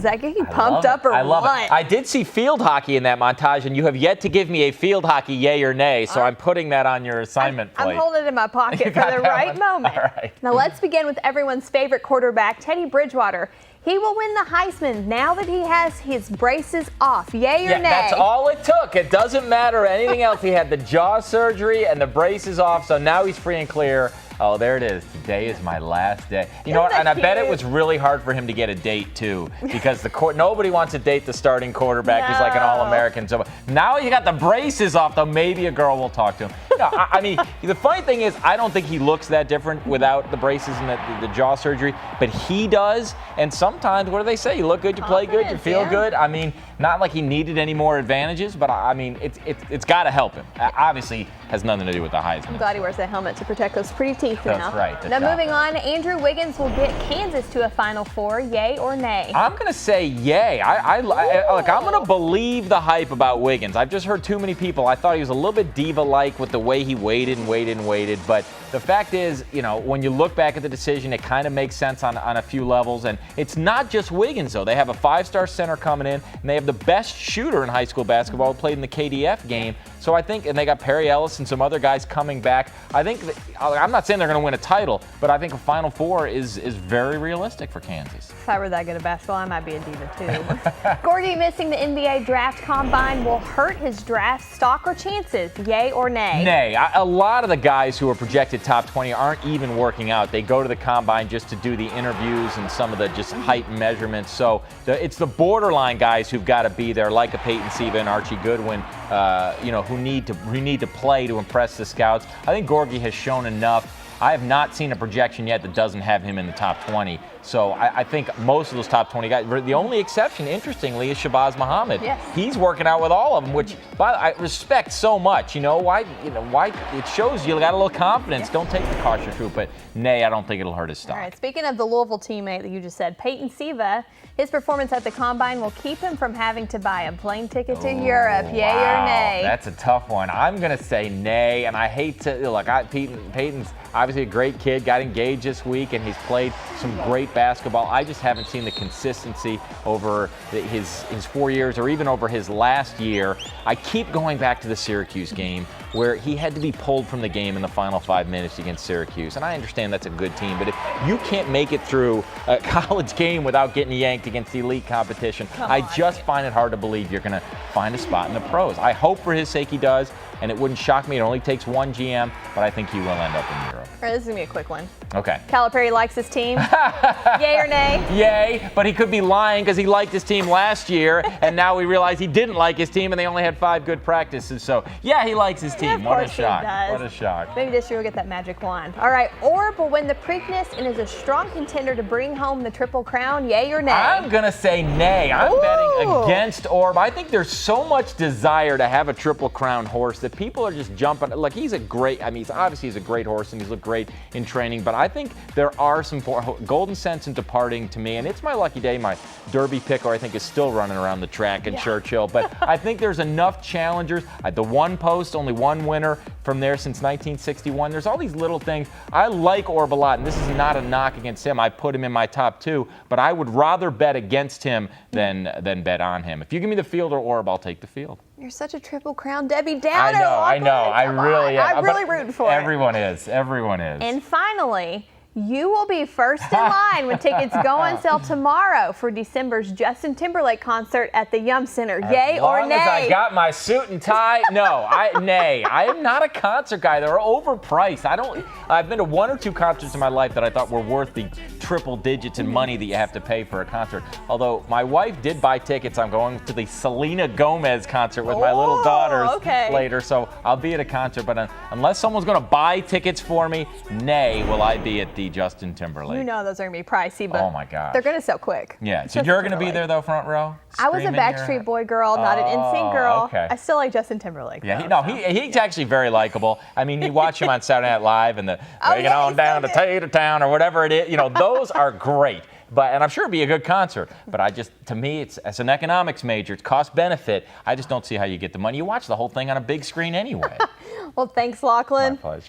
Does that get you pumped up or I love what? it. I did see field hockey in that montage, and you have yet to give me a field hockey yay or nay, so I'm putting that on your assignment plate. I'm holding it in my pocket for the right moment. All right. Now let's begin with everyone's favorite quarterback, Teddy Bridgewater. He will win the Heisman now that he has his braces off. Yay or nay? That's all it took. It doesn't matter anything else. He had the jaw surgery and the braces off, so now he's free and clear. Oh, there it is. Today is my last day. You know what? And I bet it was really hard for him to get a date, too, because nobody wants to date the starting quarterback. He's like an All-American. So now he got the braces off, though. Maybe a girl will talk to him. No, I mean, the funny thing is, I don't think he looks that different without the braces and the jaw surgery, but he does. And sometimes, what do they say? You look good, you play good, you feel good. I mean, not like he needed any more advantages, but I mean, it's got to help him. Obviously, has nothing to do with the Heisman. I'm glad he wears that helmet to protect those pretty teeth now. That's right. Now moving on, Andrew Wiggins will get Kansas to a Final Four. Yay or nay? I'm going to say yay. Look, I'm going to believe the hype about Wiggins. I've just heard too many people. I thought he was a little bit diva-like with the way he waited and waited and waited. But the fact is, you know, when you look back at the decision, it kind of makes sense on a few levels. And it's not just Wiggins, though. They have a 5-star center coming in, and they have the best shooter in high school basketball who played in the KDF game. So I think, and they got Perry Ellis and some other guys coming back. I think, I'm not saying they're going to win a title, but I think a Final Four is very realistic for Kansas. If I were that good at basketball, I might be a diva too. Gorgie missing the NBA draft combine will hurt his draft stock or chances. Yay or nay? Nay. A lot of the guys who are projected top 20 aren't even working out. They go to the combine just to do the interviews and some of the just height measurements. So it's the borderline guys who've got to be there, like a Peyton Siva and Archie Goodwin, who need to play to impress the scouts. I think Gorgie has shown enough. I have not seen a projection yet that doesn't have him in the top 20. So I think most of those top 20 guys, the only exception, interestingly, is Shabazz Muhammad. Yes. He's working out with all of them, which I respect so much. You know why? It shows you got a little confidence. Yeah. Don't take the cautious route, but nay, I don't think it'll hurt his stock. All right. Speaking of the Louisville teammate that you just said, Peyton Siva, his performance at the combine will keep him from having to buy a plane ticket to Europe. Yay or nay? That's a tough one. I'm going to say nay, and I hate to look. Peyton's obviously a great kid, got engaged this week, and he's played some great basketball. I just haven't seen the consistency over his 4 years or even over his last year. I keep going back to the Syracuse game where he had to be pulled from the game in the final 5 minutes against Syracuse. And I understand that's a good team, but if you can't make it through a college game without getting yanked against elite competition, I just find it hard to believe you're going to find a spot in the pros. I hope for his sake he does, and it wouldn't shock me. It only takes one GM, but I think he will end up in Europe. All right, this is going to be a quick one. Okay. Calipari likes his team. Yay or nay? Yay, but he could be lying because he liked his team last year, and now we realize he didn't like his team, and they only had 5 good practices. So, yeah, he likes his team. Yeah, what a shock. What a shock. Maybe this year we'll get that magic wand. All right, Orb will win the Preakness and is a strong contender to bring home the Triple Crown. Yay or nay? I'm going to say nay. I'm betting against Orb. I think there's so much desire to have a Triple Crown horse that people are just jumping. Like, he's a great horse, and he's looked great in training, but I think there are some golden sense in departing to me, and it's my lucky day. My Derby picker, I think, is still running around the track in Churchill, but I think there's enough challengers. At the one post, only one winner from there since 1961. There's all these little things. I like Orb a lot, and this is not a knock against him. I put him in my top 2, but I would rather bet against him than bet on him. If you give me the field or Orb, I'll take the field. You're such a Triple Crown Debbie Downer. I know. I really am. I'm really rooting for it. Everyone is. And finally, you will be first in line when tickets go on sale tomorrow for December's Justin Timberlake concert at the Yum Center. Yay or nay? As long as I got my suit and tie, nay. I am not a concert guy. They're overpriced. I've been to 1 or 2 concerts in my life that I thought were worth the triple digits in money that you have to pay for a concert. Although my wife did buy tickets. I'm going to the Selena Gomez concert with my little daughters later, so I'll be at a concert. But unless someone's going to buy tickets for me, nay, will I be at the Justin Timberlake. You know those are going to be pricey, but oh my gosh, they're going to sell quick. Yeah, so you're going to be there, though, front row? I was a Backstreet Boy girl, not an NSYNC girl. Okay. I still like Justin Timberlake. Yeah, he's actually very likable. I mean, you watch him on Saturday Night Live and Bring It On Down to Tater Town or whatever it is. You know, those are great. And I'm sure it'd be a good concert. But to me, as an economics major, it's cost benefit. I just don't see how you get the money. You watch the whole thing on a big screen anyway. Well, thanks, Lachlan. My pleasure.